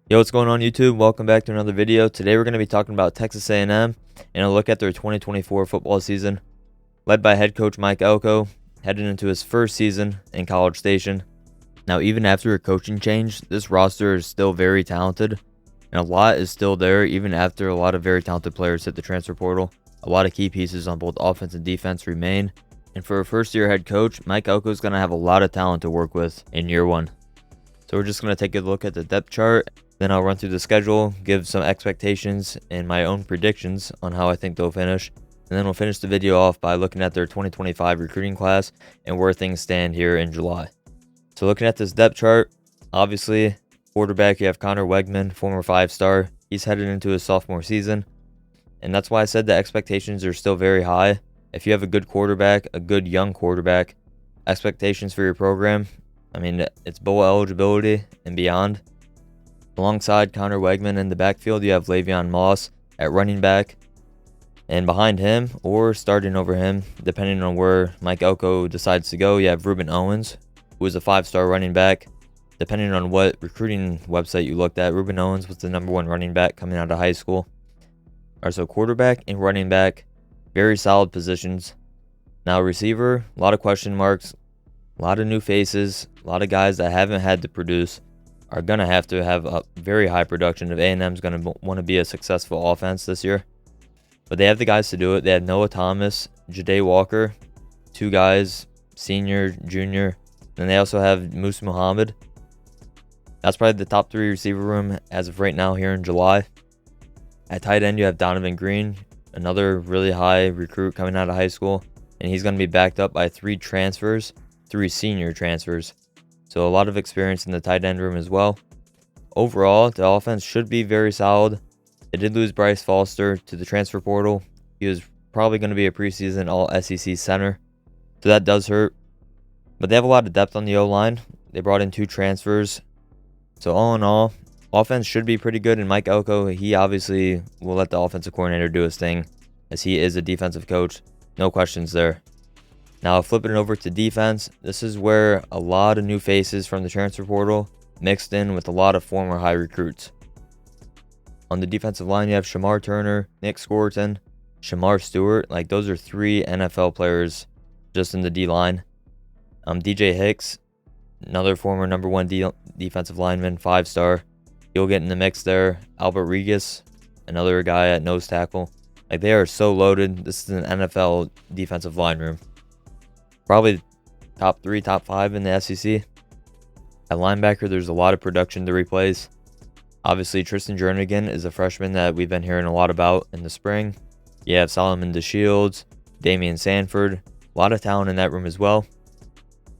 Yo, what's going on YouTube? Welcome back to another video. Today we're going to be talking about Texas A&M and a look at their 2024 football season. Led by head coach Mike Elko, headed into his first season in College Station. Now, even after a coaching change, this roster is still very talented, and a lot is still there even after a lot of very talented players hit the transfer portal. A lot of key pieces on both offense and defense remain, and for a first-year head coach, Mike Elko is going to have a lot of talent to work with in year one. So we're just going to take a look at the depth chart. Then I'll run through the schedule, give some expectations and my own predictions on how I think they'll finish. And then we'll finish the video off by looking at their 2025 recruiting class and where things stand here in July. So looking at this depth chart, obviously, quarterback, you have Conner Weigman, former 5-star. He's headed into his sophomore season. And that's why I said the expectations are still very high. If you have a good quarterback, a good young quarterback, expectations for your program, I mean, it's bowl eligibility and beyond. Alongside Conner Weigman in the backfield, you have Le'Veon Moss at running back. And behind him, or starting over him, depending on where Mike Elko decides to go, you have Rueben Owens, who is a 5-star running back. Depending on what recruiting website you looked at, Rueben Owens was the #1 running back coming out of high school. All right, so quarterback and running back, very solid positions. Now receiver, a lot of question marks, a lot of new faces, a lot of guys that haven't had to produce. Are going to have a very high production if A&M is going to want to be a successful offense this year. But they have the guys to do it. They have Noah Thomas, Ja'Day Walker, 2 guys, senior, junior. And they also have Moose Muhammad. That's probably the top 3 receiver room as of right now here in July. At tight end, you have Donovan Green, another really high recruit coming out of high school. And he's going to be backed up by 3 transfers, 3 senior transfers. So a lot of experience in the tight end room as well. Overall, the offense should be very solid. They did lose Bryce Foster to the transfer portal. He was probably going to be a preseason all-SEC center. So that does hurt. But they have a lot of depth on the O-line. They brought in 2 transfers. So all in all, offense should be pretty good. And Mike Elko, he obviously will let the offensive coordinator do his thing, as he is a defensive coach. No questions there. Now, flipping it over to defense, this is where a lot of new faces from the transfer portal mixed in with a lot of former high recruits. On the defensive line, you have Shamar Turner, Nick Scourton, Shamar Stewart. Like, those are 3 NFL players just in the D-line. DJ Hicks, another former #1 defensive lineman, 5-star. He'll get in the mix there. Albert Regis, another guy at nose tackle. Like, they are so loaded. This is an NFL defensive line room. Probably top 3, top 5 in the SEC. At linebacker, there's a lot of production to replace. Obviously, Tristan Jernigan is a freshman that we've been hearing a lot about in the spring. You have Solomon DeShields, Damian Sanford. A lot of talent in that room as well.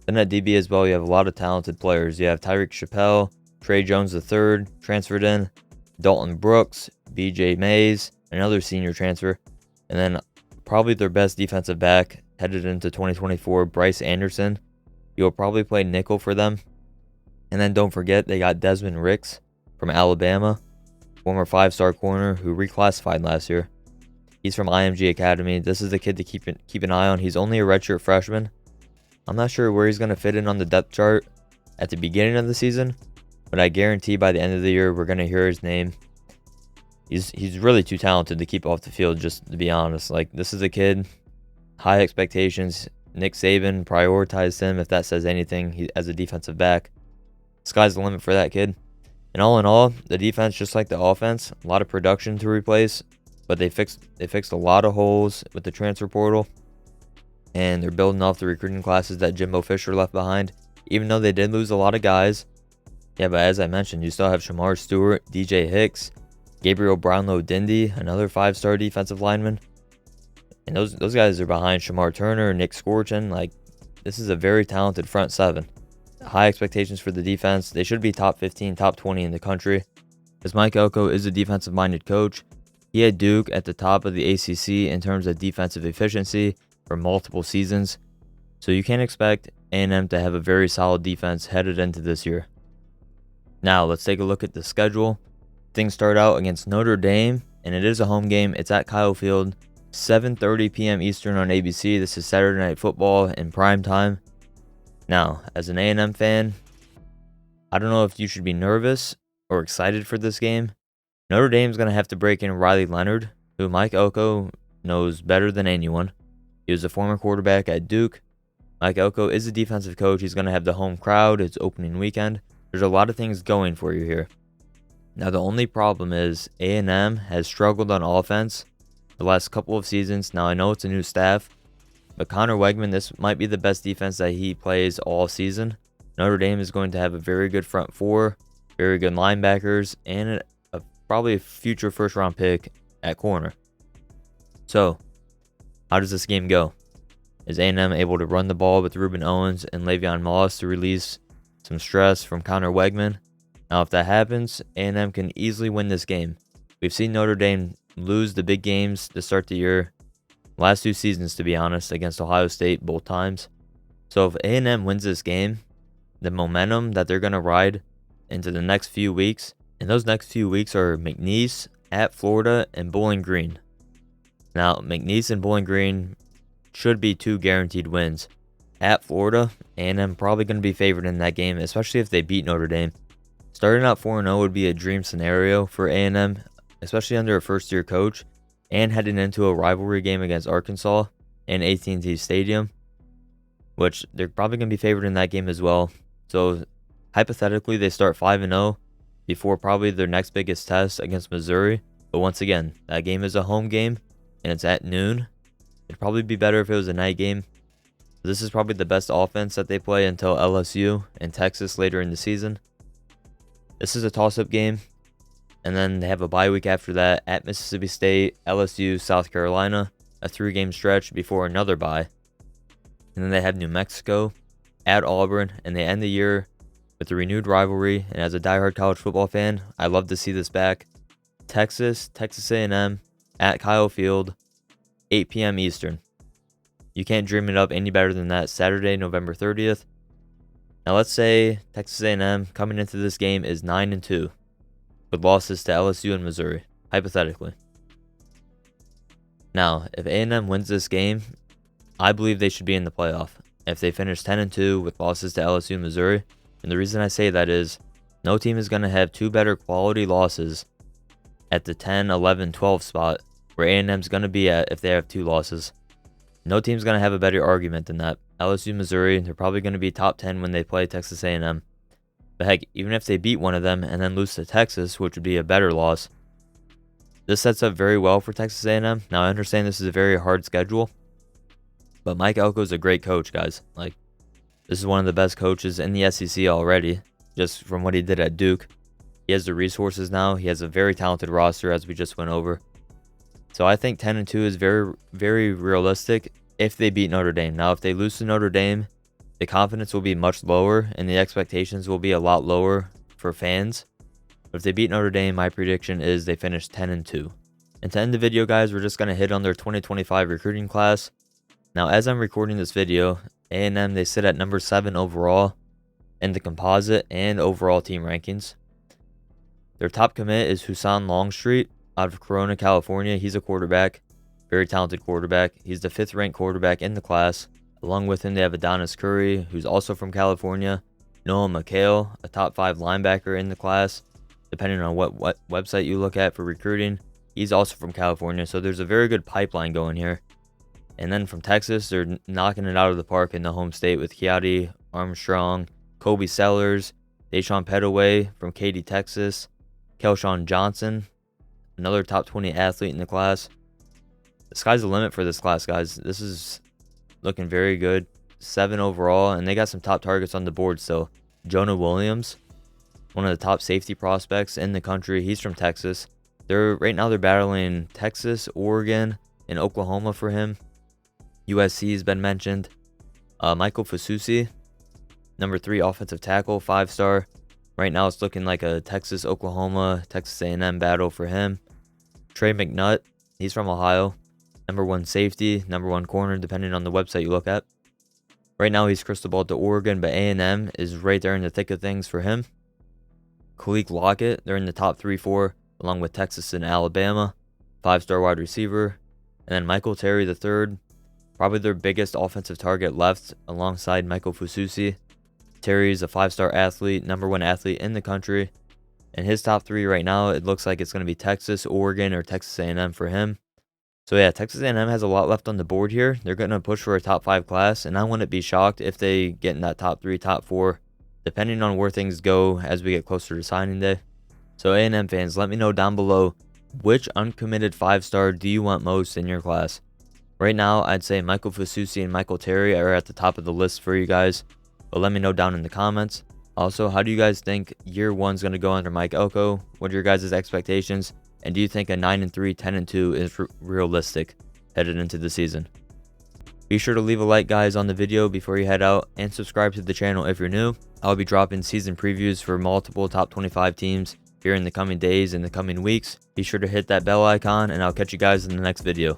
Then at DB as well, you have a lot of talented players. You have Tyreek Chappelle, Trey Jones III transferred in, Dalton Brooks, BJ Mays, another senior transfer. And then probably their best defensive back headed into 2024, Bryce Anderson. He'll probably play nickel for them. And then don't forget, they got Desmond Ricks from Alabama, former 5-star corner who reclassified last year. He's from IMG Academy. This is the kid to keep an eye on. He's only a redshirt freshman. I'm not sure where he's going to fit in on the depth chart at the beginning of the season, but I guarantee by the end of the year, we're going to hear his name. He's really too talented to keep off the field, just to be honest. Like, this is a kid, high expectations. Nick Saban prioritized him, if that says anything, as a defensive back. Sky's the limit for that kid. And all in all, the defense, just like the offense, a lot of production to replace, but they fixed a lot of holes with the transfer portal, and they're building off the recruiting classes that Jimbo Fisher left behind. Even though they did lose a lot of guys, yeah, but as I mentioned, you still have Shamar Stewart, DJ Hicks, Gabriel Brownlow-Dindy, another 5-star defensive lineman. And those guys are behind Shamar Turner, Nick Scourton. Like, this is a very talented front 7. High expectations for the defense. They should be top 15, top 20 in the country. As Mike Elko is a defensive-minded coach, he had Duke at the top of the ACC in terms of defensive efficiency for multiple seasons. So you can expect A&M to have a very solid defense headed into this year. Now, let's take a look at the schedule. Things start out against Notre Dame, and it is a home game. It's at Kyle Field, 7:30 p.m. Eastern on ABC. This is Saturday Night Football in prime time. Now, as an A&M fan, I don't know if you should be nervous or excited for this game, Notre Dame's going to have to break in Riley Leonard, who Mike Elko knows better than anyone. He was a former quarterback at Duke. Mike Elko is a defensive coach. He's going to have the home crowd. It's opening weekend. There's a lot of things going for you here. Now, the only problem is A&M has struggled on offense the last couple of seasons. Now, I know it's a new staff, but Connor Wegman, this might be the best defense that he plays all season. Notre Dame is going to have a very good front four, very good linebackers, and probably a future first-round pick at corner. So, how does this game go? Is A&M able to run the ball with Ruben Owens and Le'Veon Moss to release some stress from Connor Wegman? Now, if that happens, A&M can easily win this game. We've seen Notre Dame lose the big games to start the year. Last 2 seasons, to be honest, against Ohio State both times. So if A&M wins this game, the momentum that they're going to ride into the next few weeks, and those next few weeks are McNeese, at Florida, and Bowling Green. Now, McNeese and Bowling Green should be 2 guaranteed wins. At Florida, A&M probably going to be favored in that game, especially if they beat Notre Dame. Starting out 4-0 would be a dream scenario for A&M, especially under a first-year coach, and heading into a rivalry game against Arkansas in AT&T Stadium, which they're probably going to be favored in that game as well. So, hypothetically, they start 5-0 before probably their next biggest test against Missouri. But once again, that game is a home game, and it's at noon. It'd probably be better if it was a night game. This is probably the best offense that they play until LSU and Texas later in the season. This is a toss-up game. And then they have a bye week after that at Mississippi State, LSU, South Carolina, a 3-game stretch before another bye. And then they have New Mexico at Auburn, and they end the year with a renewed rivalry. And as a diehard college football fan, I love to see this back. Texas A&M at Kyle Field, 8 p.m. Eastern. You can't dream it up any better than that. Saturday, November 30th. Now let's say Texas A&M coming into this game is 9-2. With losses to LSU and Missouri, hypothetically. Now, if A&M wins this game, I believe they should be in the playoff. If they finish 10-2 with losses to LSU and Missouri, and the reason I say that is, no team is going to have 2 better quality losses at the 10, 11, 12 spot, where A&M's going to be at if they have 2 losses. No team's going to have a better argument than that. LSU, Missouri, they're probably going to be top 10 when they play Texas A&M. But heck, even if they beat one of them and then lose to Texas, which would be a better loss, this sets up very well for Texas A&M. Now, I understand this is a very hard schedule, but Mike Elko is a great coach, guys. This is one of the best coaches in the SEC already, just from what he did at Duke. He has the resources now. He has a very talented roster, as we just went over. So I think 10-2 is very, very realistic if they beat Notre Dame. Now, if they lose to Notre Dame, the confidence will be much lower, and the expectations will be a lot lower for fans. But if they beat Notre Dame, my prediction is they finish 10-2. And to end the video, guys, we're just going to hit on their 2025 recruiting class. Now, as I'm recording this video, A&M, they sit at number 7 overall in the composite and overall team rankings. Their top commit is Husan Longstreet out of Corona, California. He's a quarterback, very talented quarterback. He's the 5th ranked quarterback in the class. Along with him, they have Adonis Curry, who's also from California. Noah McHale, a top 5 linebacker in the class. Depending on what website you look at for recruiting, he's also from California. So there's a very good pipeline going here. And then from Texas, they're knocking it out of the park in the home state with Keati Armstrong, Kobe Sellers, Deshaun Pettaway from Katy, Texas, Kelshawn Johnson, another top 20 athlete in the class. The sky's the limit for this class, guys. This is looking very good. 7 overall, and they got some top targets on the board still. Jonah Williams, one of the top safety prospects in the country. He's from Texas. Right now they're battling Texas, Oregon, and Oklahoma for him. USC has been mentioned. Michael Fasusi, number 3 offensive tackle, 5-star. Right now it's looking like a Texas, Oklahoma, Texas A&M battle for him. Trey McNutt, he's from Ohio. Number 1 safety, number 1 corner, depending on the website you look at. Right now he's crystal ball to Oregon, but A&M is right there in the thick of things for him. Khaleke Lockett, they're in the top 3-4, along with Texas and Alabama. 5-star wide receiver. And then Michael Terry III, probably their biggest offensive target left, alongside Michael Fasusi. Terry's a 5-star athlete, number 1 athlete in the country. And his top 3 right now, it looks like it's going to be Texas, Oregon, or Texas A&M for him. So yeah, Texas A&M has a lot left on the board here. They're going to push for a top 5 class, and I wouldn't be shocked if they get in that top 3, top 4, depending on where things go as we get closer to signing day. So A&M fans, let me know down below, which uncommitted 5-star do you want most in your class? Right now, I'd say Michael Fasusi and Michael Terry are at the top of the list for you guys, but let me know down in the comments. Also, how do you guys think year 1's going to go under Mike Elko? What are your guys' expectations? And do you think a 9-3, 10-2 is realistic headed into the season? Be sure to leave a like, guys, on the video before you head out, and subscribe to the channel if you're new. I'll be dropping season previews for multiple top 25 teams here in the coming days and the coming weeks. Be sure to hit that bell icon, and I'll catch you guys in the next video.